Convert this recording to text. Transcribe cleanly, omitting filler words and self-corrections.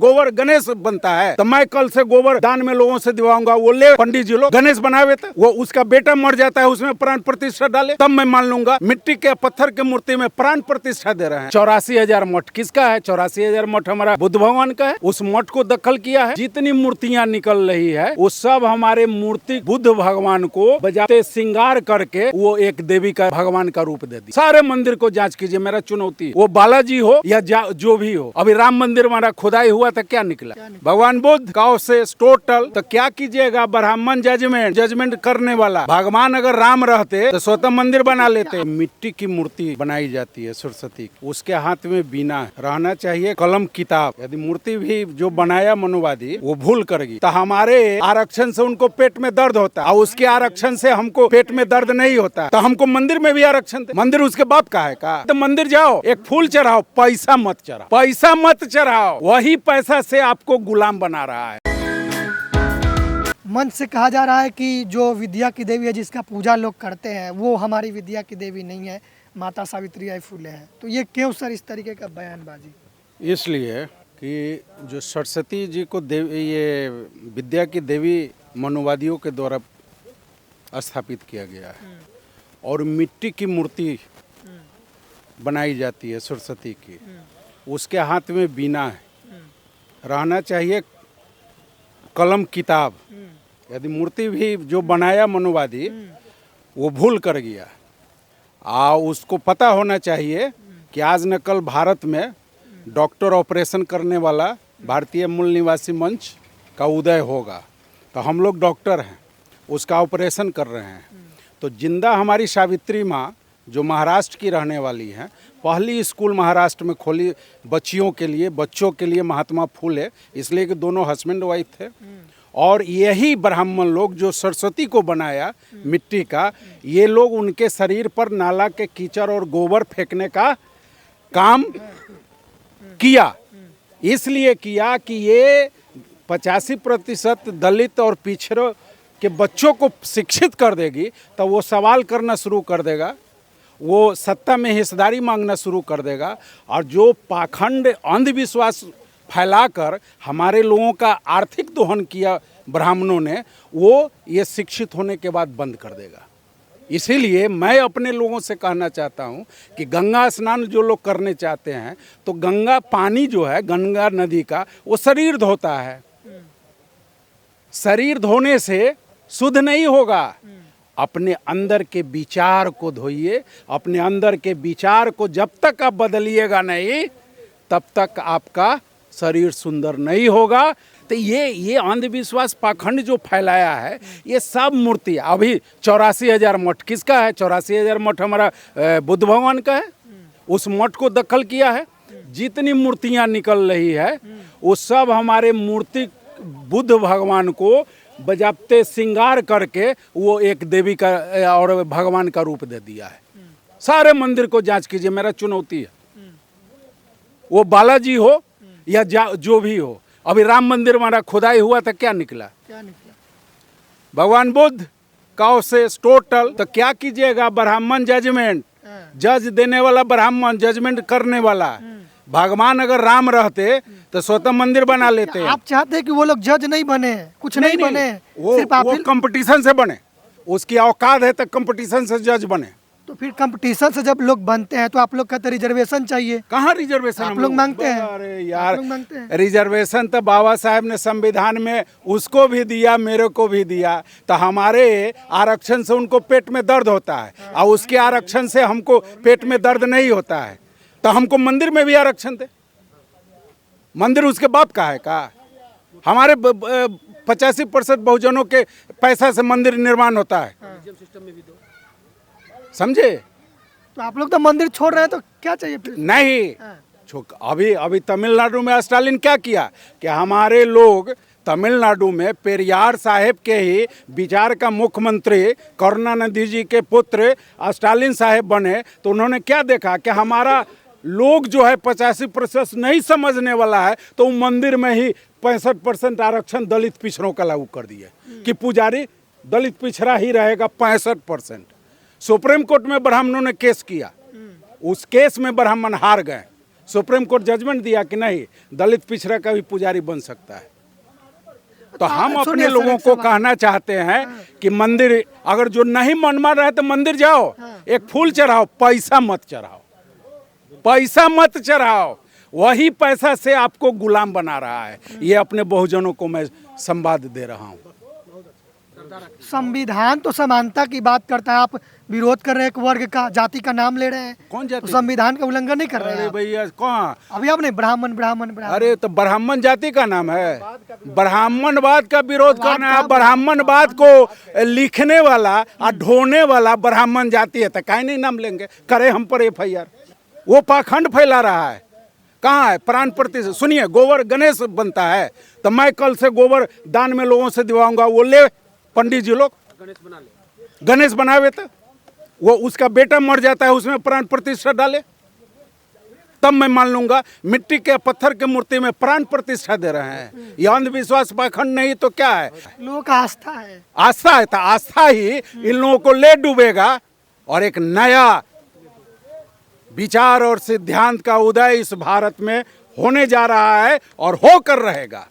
गोबर गणेश बनता है, तो मैं कल से गोबर दान में लोगों से दिवाऊंगा, वो ले पंडित जी लोग गणेश बनावे थे, वो उसका बेटा मर जाता है उसमें प्राण प्रतिष्ठा डाले, तब मैं मान लूंगा। मिट्टी के पत्थर के मूर्ति में प्राण प्रतिष्ठा दे रहे हैं। 84,000 मठ किसका है? 84,000 मठ हमारा बुद्ध भगवान का है। उस मठ को दखल किया है। जितनी मूर्तियां निकल रही है वो सब हमारे मूर्ति बुद्ध भगवान को बजाते श्रृंगार करके वो एक देवी का भगवान का रूप दे दी। सारे मंदिर को जांच कीजिए, मेरा चुनौती, वो बालाजी हो या जो भी हो। अभी राम मंदिर हमारा खुदाई हुआ था, क्या निकला? भगवान बुद्ध काउ से टोटल, तो क्या कीजिएगा? ब्राह्मण जजमेंट करने वाला। भगवान अगर राम रहते तो स्वतः मंदिर बना लेते। मिट्टी की मूर्ति बनाई जाती है सरस्वती, उसके हाथ में बीना रहना चाहिए, कलम किताब। यदि मूर्ति भी जो बनाया मनोवादी वो भूल करेगी तो हमारे आरक्षण से उनको पेट में दर्द होता है और उसके आरक्षण से हमको पेट में दर्द नहीं होता, तो हमको मंदिर में भी आरक्षण दे। मंदिर उसके बाप का है का? तो मंदिर जाओ, एक फूल चढ़ाओ, पैसा मत चढ़ाओ, पैसा मत चढ़ाओ। वही पैसा से आपको गुलाम बना रहा है। मन से कहा जा रहा है कि जो विद्या की देवी है, जिसका पूजा लोग करते हैं, वो हमारी विद्या की देवी नहीं है, माता सावित्रीबाई फुले है। तो ये क्यों सर इस तरीके का बयानबाजी? इसलिए कि जो सरस्वती जी को ये विद्या की देवी मनोवादियों के द्वारा स्थापित किया गया है और मिट्टी की मूर्ति बनाई जाती है सरस्वती की, उसके हाथ में बीना है, रहना चाहिए कलम किताब। यदि मूर्ति भी जो बनाया मनोवादी वो भूल कर गया, उसको पता होना चाहिए कि आज न कल भारत में डॉक्टर ऑपरेशन करने वाला भारतीय मूल निवासी मंच का उदय होगा। तो हम लोग डॉक्टर हैं, उसका ऑपरेशन कर रहे हैं। तो जिंदा हमारी सावित्री माँ जो महाराष्ट्र की रहने वाली हैं, पहली स्कूल महाराष्ट्र में खोली बच्चियों के लिए, बच्चों के लिए, महात्मा फुले, इसलिए कि दोनों हस्बैंड वाइफ थे। और यही ब्राह्मण लोग जो सरस्वती को बनाया मिट्टी का, ये लोग उनके शरीर पर नाला के कीचड़ और गोबर फेंकने का काम किया। इसलिए किया कि ये 85% दलित और पिछड़ों के बच्चों को शिक्षित कर देगी, तो वो सवाल करना शुरू कर देगा, वो सत्ता में हिस्सेदारी मांगना शुरू कर देगा। और जो पाखंड अंधविश्वास फैलाकर हमारे लोगों का आर्थिक दोहन किया ब्राह्मणों ने, वो ये शिक्षित होने के बाद बंद कर देगा। इसीलिए मैं अपने लोगों से कहना चाहता हूँ कि गंगा स्नान जो लोग करने चाहते हैं, तो गंगा पानी जो है गंगा नदी का, वो शरीर धोता है। शरीर धोने से शुद्ध नहीं होगा। अपने अंदर के विचार को धोइए। अपने अंदर के विचार को जब तक आप बदलिएगा नहीं, तब तक आपका शरीर सुंदर नहीं होगा। तो ये अंधविश्वास पाखंड जो फैलाया है, ये सब मूर्ति, अभी 84,000 मठ किसका है? 84,000 मठ हमारा बुद्ध भगवान का है। उस मठ को दखल किया है। जितनी मूर्तियां निकल रही है वो सब हमारे मूर्ति बुद्ध भगवान को बजाते श्रृंगार करके वो एक देवी का और भगवान का रूप दे दिया है। सारे मंदिर को जांच कीजिए, मेरा चुनौती है। वो बालाजी हो या जो भी हो। अभी राम मंदिर हमारा खुदाई हुआ था, क्या निकला? भगवान बुद्ध काउ से टोटल, तो क्या कीजिएगा? ब्राह्मण जज देने वाला, ब्राह्मण जजमेंट करने वाला। भगवान अगर राम रहते तो स्वतः मंदिर बना लेते। आप चाहते हैं कि वो लोग जज नहीं बने, कुछ नहीं बने, वो कंपटीशन से बने। उसकी औकात है तो कंपटीशन से जज बने। तो फिर कंपटीशन से जब लोग बनते हैं तो आप लोग कहते हैं रिजर्वेशन चाहिए। कहाँ रिजर्वेशन? आप लोग मांगते हैं। अरे यार, रिजर्वेशन तो बाबा साहब ने संविधान में उसको भी दिया, मेरे को भी दिया। तो हमारे आरक्षण से उनको पेट में दर्द होता है और उसके आरक्षण से हमको पेट में दर्द नहीं होता है, तो हमको मंदिर में भी आरक्षण दे। मंदिर उसके बाप का है का? हमारे 85% बहुजनों के पैसा से मंदिर निर्माण होता है। समझे? तो आप लोग तो मंदिर छोड़ रहे हैं, तो क्या चाहिए फिर? नहीं, अभी तमिलनाडु में स्टालिन क्या किया कि हमारे लोग तमिलनाडु में पेरियार साहेब के ही विचार का मुख्यमंत्री करुणानिधि जी के पुत्र स्टालिन साहेब बने। तो उन्होंने क्या देखा कि हमारा लोग जो है 85% नहीं समझने वाला है, तो मंदिर में ही 65% आरक्षण दलित पिछड़ों का लागू कर दिया कि पुजारी दलित पिछड़ा ही रहेगा 65%। सुप्रीम कोर्ट में ब्राह्मणों ने केस किया, उस केस में ब्राह्मण हार गए। सुप्रीम कोर्ट जजमेंट दिया कि नहीं, दलित पिछड़ा का भी पुजारी बन सकता है। तो हम अपने सुनिए सर, लोगों एक को सवाल। कहना चाहते हैं कि मंदिर, अगर जो नहीं मन मान रहा है तो मंदिर जाओ, एक फूल चढ़ाओ, पैसा मत चढ़ाओ, पैसा मत चढ़ाओ। वही पैसा से आपको गुलाम बना रहा है। ये अपने बहुजनों को मैं संवाद दे रहा हूँ। संविधान तो समानता की बात करता है, आप विरोध कर रहे हैं एक वर्ग का, जाति का नाम ले रहे हैं। कौन तो जाति? संविधान का उल्लंघन नहीं कर रहे हैं अरे आप। भैया कौन? अभी आपने ब्राह्मण ब्राह्मण ब्राह्मण अरे तो ब्राह्मण जाति का नाम है? ब्राह्मणवाद का विरोध करना है। ब्राह्मणवाद को लिखने वाला और ढोने वाला ब्राह्मण जाति है, तो काहे नहीं नाम लेंगे? करे हम पर FIR। वो पाखंड फैला रहा है। कहाँ है प्राण प्रतिष्ठा? सुनिए, गोबर गणेश बनता है, तो मैं कल से गोबर दान में लोगों से दिवाऊंगा। वो ले पंडित जी लोग गणेश बनावे, तो वो उसका बेटा मर जाता है, उसमें प्राण प्रतिष्ठा डाले, तब मैं मान लूंगा। मिट्टी के पत्थर के मूर्ति में प्राण प्रतिष्ठा दे रहे हैं। ये अंधविश्वास पाखंड नहीं तो क्या है? लोगों का आस्था है। आस्था है, तो आस्था ही इन लोगों को ले डूबेगा और एक नया विचार और सिद्धांत का उदय इस भारत में होने जा रहा है और होकर रहेगा।